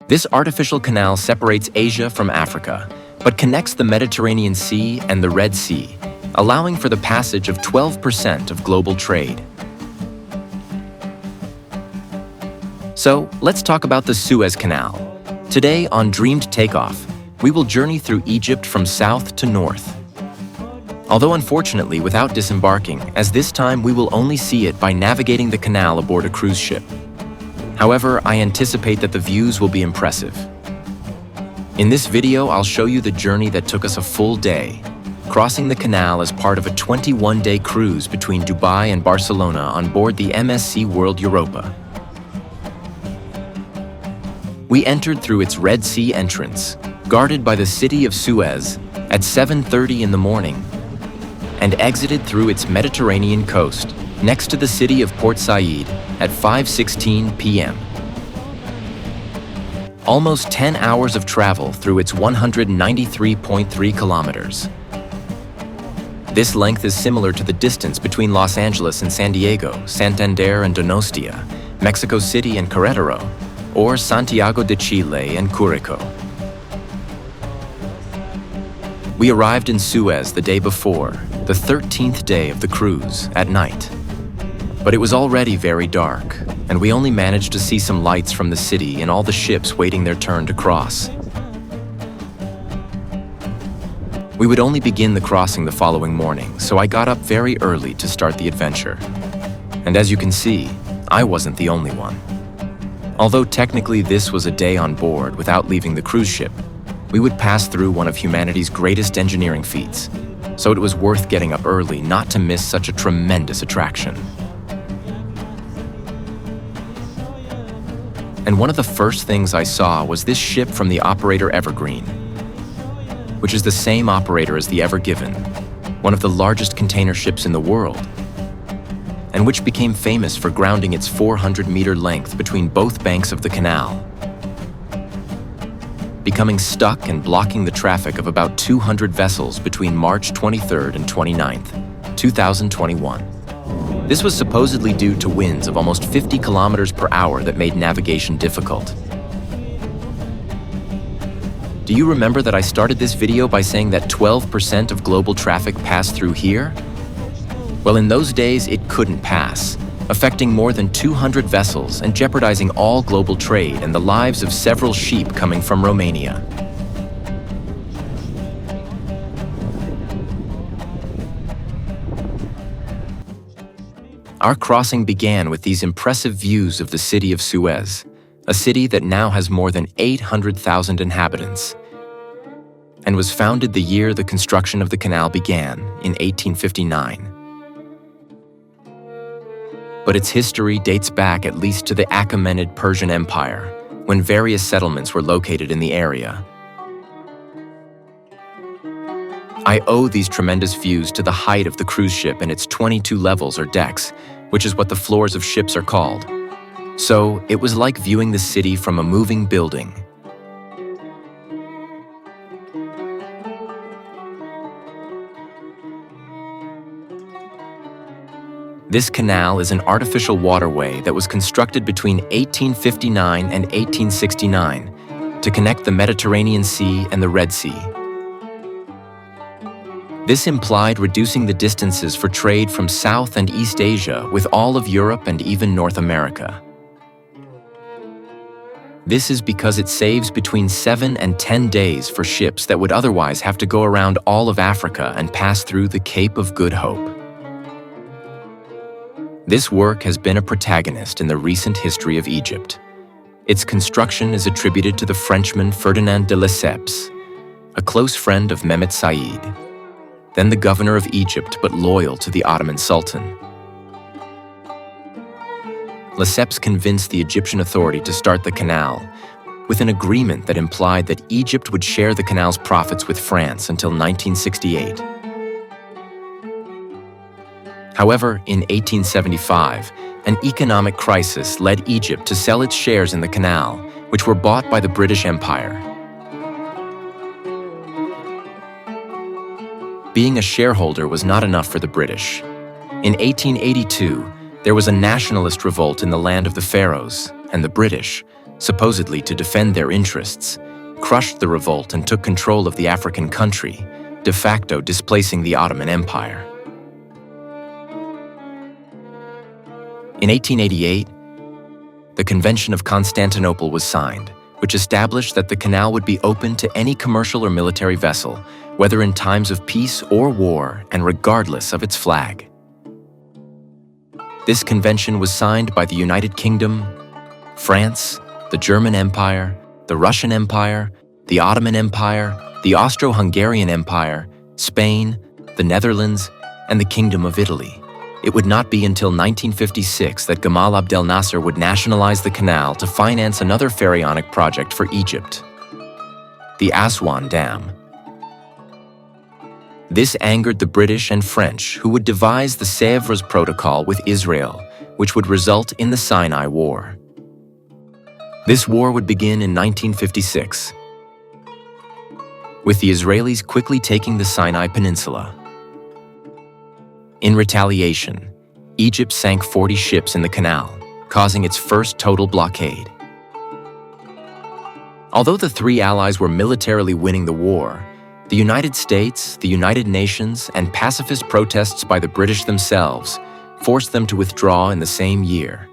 This artificial canal separates Asia from Africa, but connects the Mediterranean Sea and the Red Sea, allowing for the passage of 12% of global trade. So, let's talk about the Suez Canal. Today on Dreamed Takeoff, we will journey through Egypt from south to north. Although unfortunately without disembarking, as this time we will only see it by navigating the canal aboard a cruise ship. However, I anticipate that the views will be impressive. In this video, I'll show you the journey that took us a full day, crossing the canal as part of a 21-day cruise between Dubai and Barcelona on board the MSC World Europa. We entered through its Red Sea entrance, guarded by the city of Suez, at 7:30 in the morning, and exited through its Mediterranean coast, next to the city of Port Said, at 5:16 p.m. Almost 10 hours of travel through its 193.3 kilometers. This length is similar to the distance between Los Angeles and San Diego, Santander and Donostia, Mexico City and Querétaro, or Santiago de Chile and Curicó. We arrived in Suez the day before, the 13th day of the cruise, at night. But it was already very dark, and we only managed to see some lights from the city and all the ships waiting their turn to cross. We would only begin the crossing the following morning, so I got up very early to start the adventure. And as you can see, I wasn't the only one. Although technically this was a day on board without leaving the cruise ship, we would pass through one of humanity's greatest engineering feats, so it was worth getting up early not to miss such a tremendous attraction. And one of the first things I saw was this ship from the operator Evergreen, which is the same operator as the Ever Given, one of the largest container ships in the world, and which became famous for grounding its 400-meter length between both banks of the canal, becoming stuck and blocking the traffic of about 200 vessels between March 23rd and 29th, 2021. This was supposedly due to winds of almost 50 kilometers per hour that made navigation difficult. Do you remember that I started this video by saying that 12% of global traffic passed through here? Well, in those days, it couldn't pass, affecting more than 200 vessels and jeopardizing all global trade and the lives of several sheep coming from Romania. Our crossing began with these impressive views of the city of Suez, a city that now has more than 800,000 inhabitants, and was founded the year the construction of the canal began, in 1859. But its history dates back at least to the Achaemenid Persian Empire, when various settlements were located in the area. I owe these tremendous views to the height of the cruise ship and its 22 levels or decks, which is what the floors of ships are called. So, it was like viewing the city from a moving building. This canal is an artificial waterway that was constructed between 1859 and 1869 to connect the Mediterranean Sea and the Red Sea. This implied reducing the distances for trade from South and East Asia with all of Europe and even North America. This is because it saves between 7 and 10 days for ships that would otherwise have to go around all of Africa and pass through the Cape of Good Hope. This work has been a protagonist in the recent history of Egypt. Its construction is attributed to the Frenchman Ferdinand de Lesseps, a close friend of Mehmet Said, then the governor of Egypt but loyal to the Ottoman Sultan. Lesseps convinced the Egyptian authority to start the canal, with an agreement that implied that Egypt would share the canal's profits with France until 1968. However, in 1875, an economic crisis led Egypt to sell its shares in the canal, which were bought by the British Empire. Being a shareholder was not enough for the British. In 1882, there was a nationalist revolt in the land of the Pharaohs, and the British, supposedly to defend their interests, crushed the revolt and took control of the African country, de facto displacing the Ottoman Empire. In 1888, the Convention of Constantinople was signed, which established that the canal would be open to any commercial or military vessel, whether in times of peace or war, and regardless of its flag. This convention was signed by the United Kingdom, France, the German Empire, the Russian Empire, the Ottoman Empire, the Austro-Hungarian Empire, Spain, the Netherlands, and the Kingdom of Italy. It would not be until 1956 that Gamal Abdel Nasser would nationalize the canal to finance another pharaonic project for Egypt, the Aswan Dam. This angered the British and French, who would devise the Sèvres Protocol with Israel, which would result in the Sinai War. This war would begin in 1956, with the Israelis quickly taking the Sinai Peninsula. In retaliation, Egypt sank 40 ships in the canal, causing its first total blockade. Although the three allies were militarily winning the war, the United States, the United Nations, and pacifist protests by the British themselves forced them to withdraw in the same year.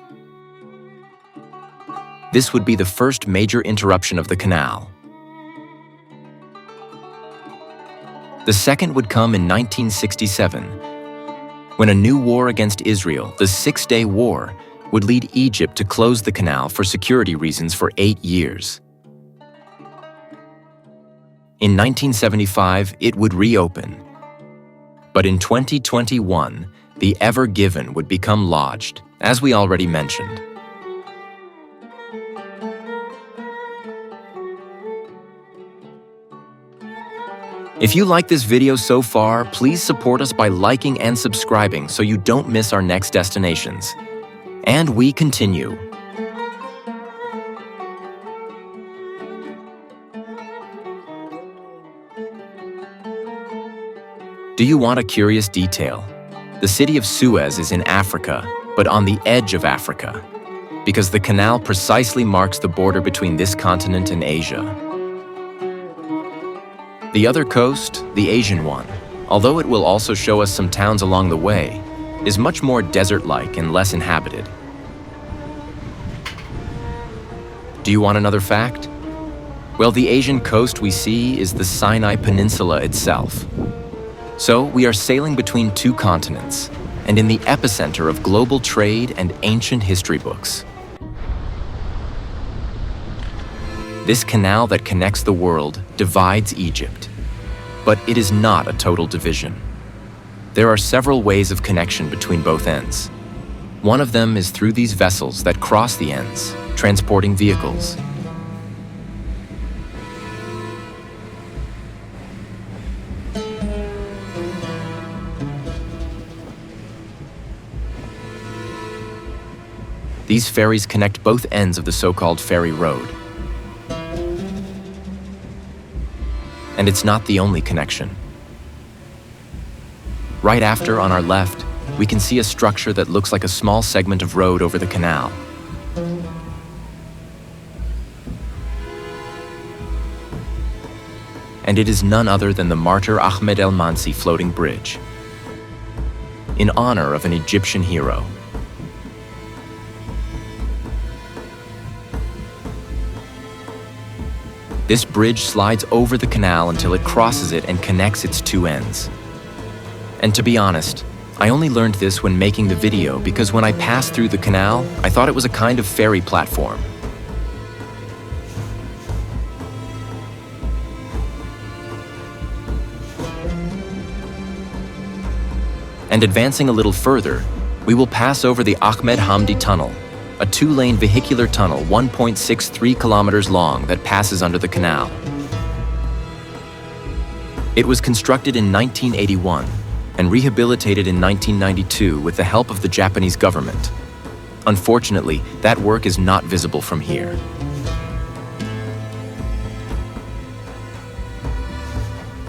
This would be the first major interruption of the canal. The second would come in 1967, when a new war against Israel, the Six-Day War, would lead Egypt to close the canal for security reasons for 8 years. In 1975, it would reopen. But in 2021, the Ever Given would become lodged, as we already mentioned. If you like this video so far, please support us by liking and subscribing so you don't miss our next destinations. And we continue. Do you want a curious detail? The city of Suez is in Africa, but on the edge of Africa, because the canal precisely marks the border between this continent and Asia. The other coast, the Asian one, although it will also show us some towns along the way, is much more desert-like and less inhabited. Do you want another fact? Well, the Asian coast we see is the Sinai Peninsula itself. So we are sailing between two continents, and in the epicenter of global trade and ancient history books. This canal that connects the world divides Egypt, but it is not a total division. There are several ways of connection between both ends. One of them is through these vessels that cross the ends, transporting vehicles. These ferries connect both ends of the so-called ferry road. And it's not the only connection. Right after, on our left, we can see a structure that looks like a small segment of road over the canal. And it is none other than the Martyr Ahmed El Mansi floating bridge, in honor of an Egyptian hero. This bridge slides over the canal until it crosses it and connects its two ends. And to be honest, I only learned this when making the video because when I passed through the canal, I thought it was a kind of ferry platform. And advancing a little further, we will pass over the Ahmed Hamdi Tunnel, a two-lane vehicular tunnel 1.63 kilometers long that passes under the canal. It was constructed in 1981 and rehabilitated in 1992 with the help of the Japanese government. Unfortunately, that work is not visible from here.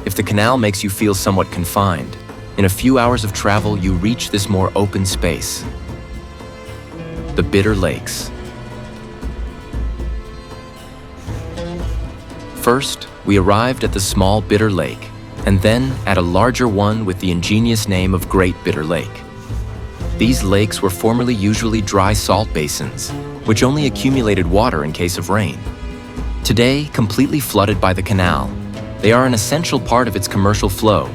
If the canal makes you feel somewhat confined, in a few hours of travel you reach this more open space. The Bitter Lakes. First, we arrived at the small Bitter Lake, and then at a larger one with the ingenious name of Great Bitter Lake. These lakes were formerly usually dry salt basins, which only accumulated water in case of rain. Today, completely flooded by the canal, they are an essential part of its commercial flow,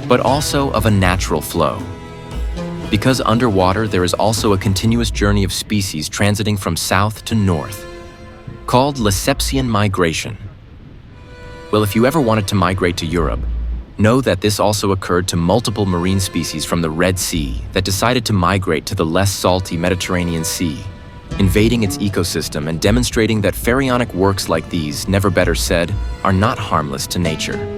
but also of a natural flow. Because underwater, there is also a continuous journey of species transiting from south to north, called Lesepsian migration. Well, if you ever wanted to migrate to Europe, know that this also occurred to multiple marine species from the Red Sea that decided to migrate to the less salty Mediterranean Sea, invading its ecosystem and demonstrating that pharaonic works like these, never better said, are not harmless to nature.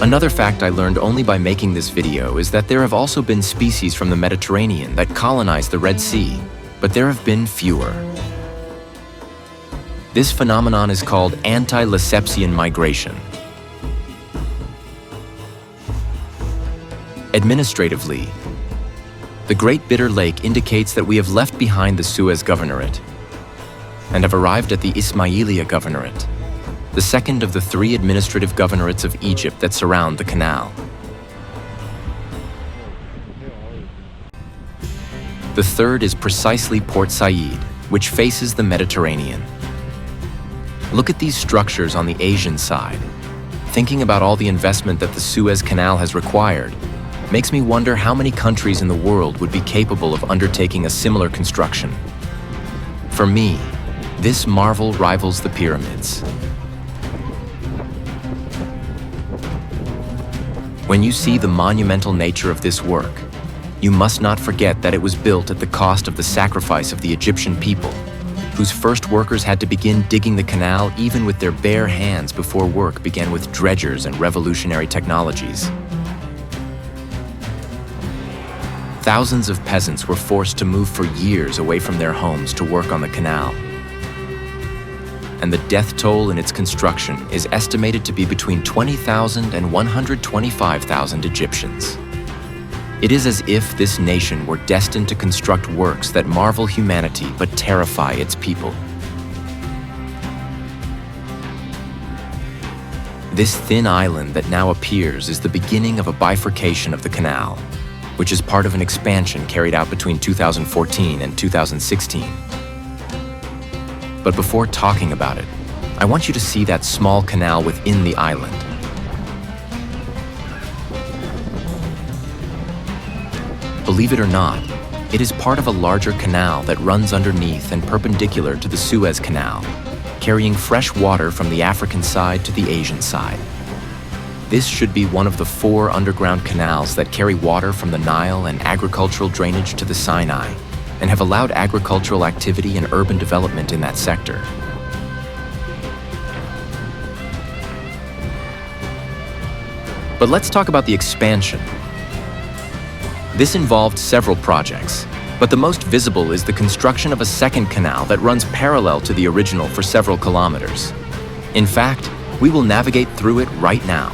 Another fact I learned only by making this video is that there have also been species from the Mediterranean that colonized the Red Sea, but there have been fewer. This phenomenon is called anti-Lesepsian migration. Administratively, the Great Bitter Lake indicates that we have left behind the Suez Governorate and have arrived at the Ismailia Governorate, the second of the 3 administrative governorates of Egypt that surround the canal. The third is precisely Port Said, which faces the Mediterranean. Look at these structures on the Asian side. Thinking about all the investment that the Suez Canal has required makes me wonder how many countries in the world would be capable of undertaking a similar construction. For me, this marvel rivals the pyramids. When you see the monumental nature of this work, you must not forget that it was built at the cost of the sacrifice of the Egyptian people, whose first workers had to begin digging the canal even with their bare hands before work began with dredgers and revolutionary technologies. Thousands of peasants were forced to move for years away from their homes to work on the canal. And the death toll in its construction is estimated to be between 20,000 and 125,000 Egyptians. It is as if this nation were destined to construct works that marvel humanity but terrify its people. This thin island that now appears is the beginning of a bifurcation of the canal, which is part of an expansion carried out between 2014 and 2016. But before talking about it, I want you to see that small canal within the island. Believe it or not, it is part of a larger canal that runs underneath and perpendicular to the Suez Canal, carrying fresh water from the African side to the Asian side. This should be one of the 4 underground canals that carry water from the Nile and agricultural drainage to the Sinai, and have allowed agricultural activity and urban development in that sector. But let's talk about the expansion. This involved several projects, but the most visible is the construction of a second canal that runs parallel to the original for several kilometers. In fact, we will navigate through it right now.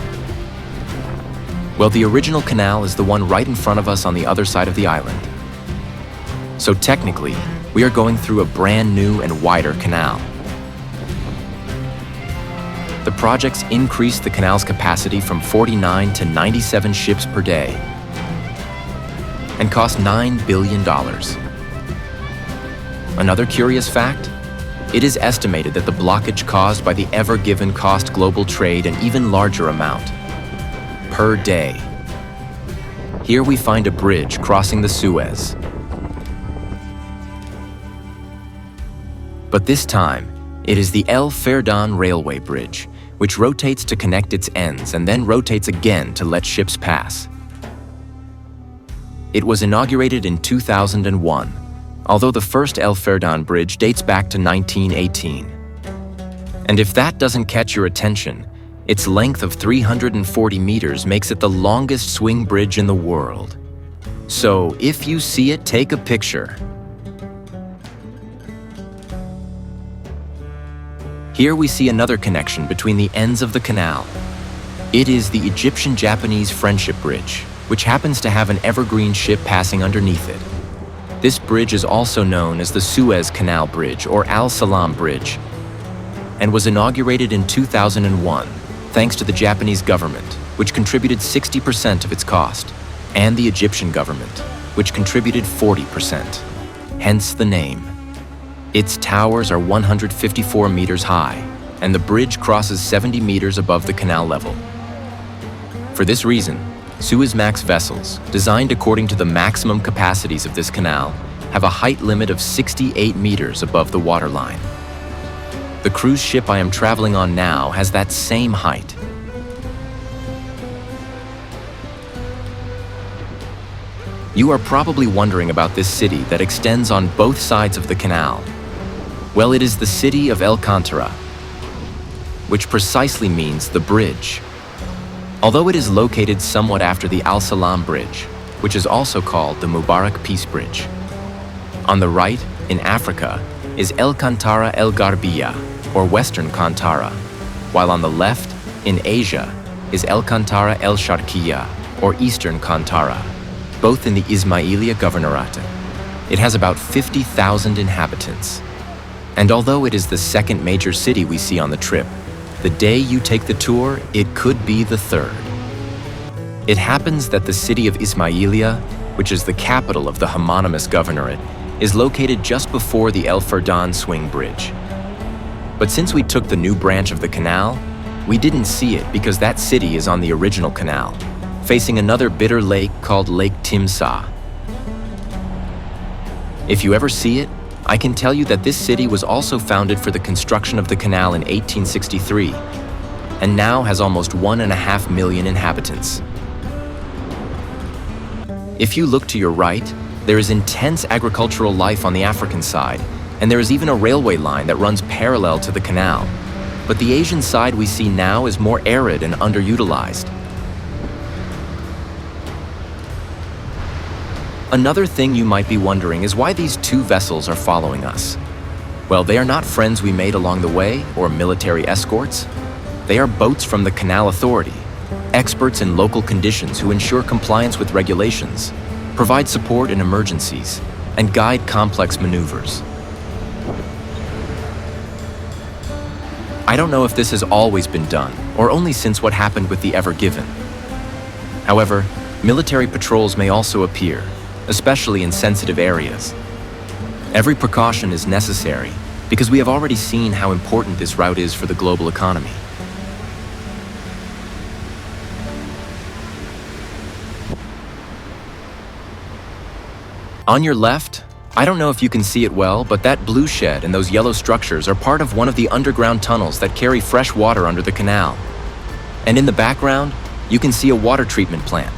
Well, the original canal is the one right in front of us on the other side of the island. So technically, we are going through a brand new and wider canal. The projects increased the canal's capacity from 49 to 97 ships per day and cost $9 billion. Another curious fact, it is estimated that the blockage caused by the Ever Given cost global trade an even larger amount per day. Here we find a bridge crossing the Suez. But this time, it is the El Ferdan railway bridge, which rotates to connect its ends and then rotates again to let ships pass. It was inaugurated in 2001, although the first El Ferdan bridge dates back to 1918. And if that doesn't catch your attention, its length of 340 meters makes it the longest swing bridge in the world. So if you see it, take a picture. Here we see another connection between the ends of the canal. It is the Egyptian-Japanese Friendship Bridge, which happens to have an evergreen ship passing underneath it. This bridge is also known as the Suez Canal Bridge or Al Salam Bridge, and was inaugurated in 2001 thanks to the Japanese government, which contributed 60% of its cost, and the Egyptian government, which contributed 40%, hence the name. Its towers are 154 meters high, and the bridge crosses 70 meters above the canal level. For this reason, Suezmax vessels, designed according to the maximum capacities of this canal, have a height limit of 68 meters above the waterline. The cruise ship I am traveling on now has that same height. You are probably wondering about this city that extends on both sides of the canal. Well, it is the city of Qantara, which precisely means the bridge. Although it is located somewhat after the Al Salam Bridge, which is also called the Mubarak Peace Bridge. On the right, in Africa, is Qantara El Garbiya, or Western Qantara, while on the left, in Asia, is Qantara El Sharqiya, or Eastern Qantara, both in the Ismailia Governorate. It has about 50,000 inhabitants. And although it is the second major city we see on the trip, the day you take the tour, it could be the third. It happens that the city of Ismailia, which is the capital of the homonymous governorate, is located just before the El Ferdan Swing Bridge. But since we took the new branch of the canal, we didn't see it because that city is on the original canal, facing another bitter lake called Lake Timsah. If you ever see it, I can tell you that this city was also founded for the construction of the canal in 1863, and now has almost 1.5 million inhabitants. If you look to your right, there is intense agricultural life on the African side, and there is even a railway line that runs parallel to the canal. But the Asian side we see now is more arid and underutilized. Another thing you might be wondering is why these two vessels are following us. Well, they are not friends we made along the way or military escorts. They are boats from the Canal Authority, experts in local conditions who ensure compliance with regulations, provide support in emergencies, and guide complex maneuvers. I don't know if this has always been done, or only since what happened with the Ever Given. However, military patrols may also appear, especially in sensitive areas. Every precaution is necessary because we have already seen how important this route is for the global economy. On your left, I don't know if you can see it well, but that blue shed and those yellow structures are part of one of the underground tunnels that carry fresh water under the canal. And in the background, you can see a water treatment plant.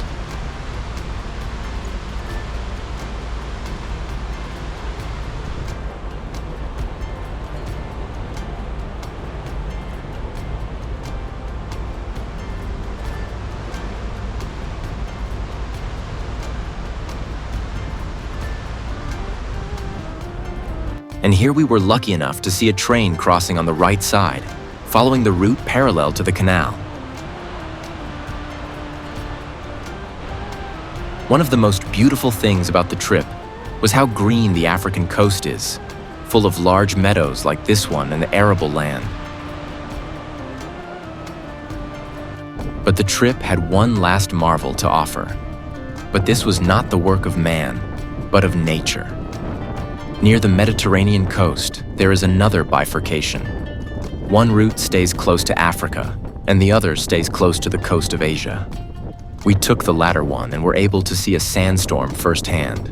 And here we were lucky enough to see a train crossing on the right side, following the route parallel to the canal. One of the most beautiful things about the trip was how green the African coast is, full of large meadows like this one and the arable land. But the trip had one last marvel to offer. But this was not the work of man, but of nature. Near the Mediterranean coast, there is another bifurcation. One route stays close to Africa, and the other stays close to the coast of Asia. We took the latter one and were able to see a sandstorm firsthand.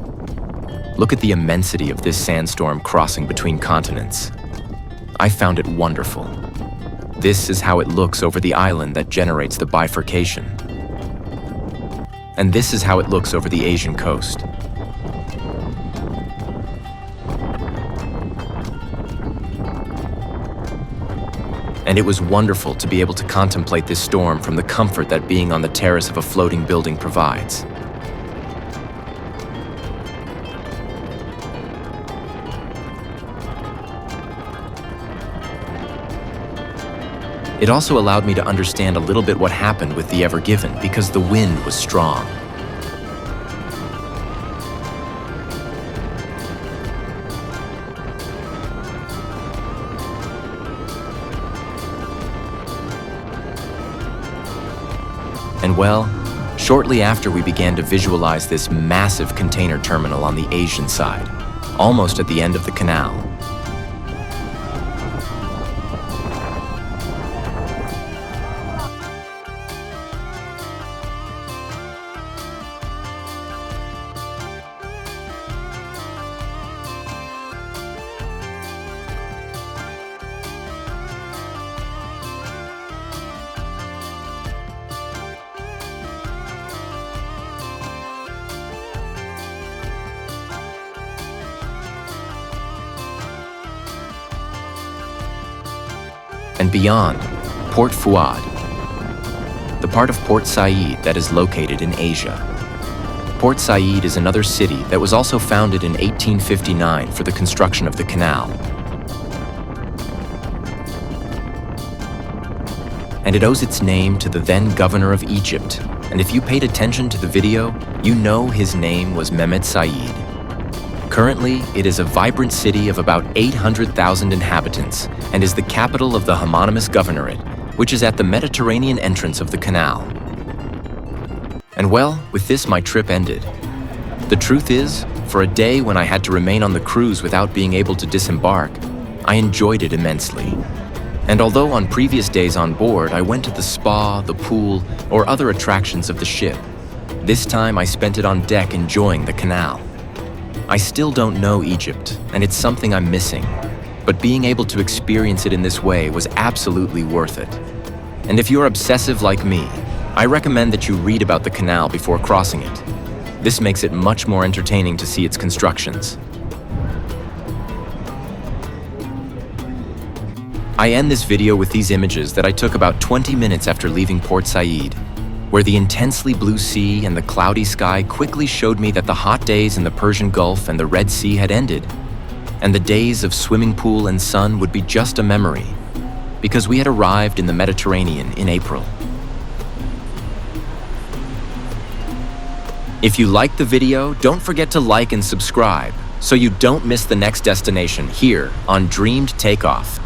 Look at the immensity of this sandstorm crossing between continents. I found it wonderful. This is how it looks over the island that generates the bifurcation. And this is how it looks over the Asian coast. And it was wonderful to be able to contemplate this storm from the comfort that being on the terrace of a floating building provides. It also allowed me to understand a little bit what happened with the Ever Given because the wind was strong. And well, shortly after we began to visualize this massive container terminal on the Asian side, almost at the end of the canal. And beyond, Port Fuad, the part of Port Said that is located in Asia. Port Said is another city that was also founded in 1859 for the construction of the canal. And it owes its name to the then governor of Egypt, and if you paid attention to the video, you know his name was Mehmet Said. Currently, it is a vibrant city of about 800,000 inhabitants and is the capital of the homonymous governorate, which is at the Mediterranean entrance of the canal. And well, with this my trip ended. The truth is, for a day when I had to remain on the cruise without being able to disembark, I enjoyed it immensely. And although on previous days on board I went to the spa, the pool, or other attractions of the ship, this time I spent it on deck enjoying the canal. I still don't know Egypt, and it's something I'm missing, but being able to experience it in this way was absolutely worth it. And if you're obsessive like me, I recommend that you read about the canal before crossing it. This makes it much more entertaining to see its constructions. I end this video with these images that I took about 20 minutes after leaving Port Said, where the intensely blue sea and the cloudy sky quickly showed me that the hot days in the Persian Gulf and the Red Sea had ended, and the days of swimming pool and sun would be just a memory, because we had arrived in the Mediterranean in April. If you liked the video, don't forget to like and subscribe so you don't miss the next destination here on Dreamed Takeoff.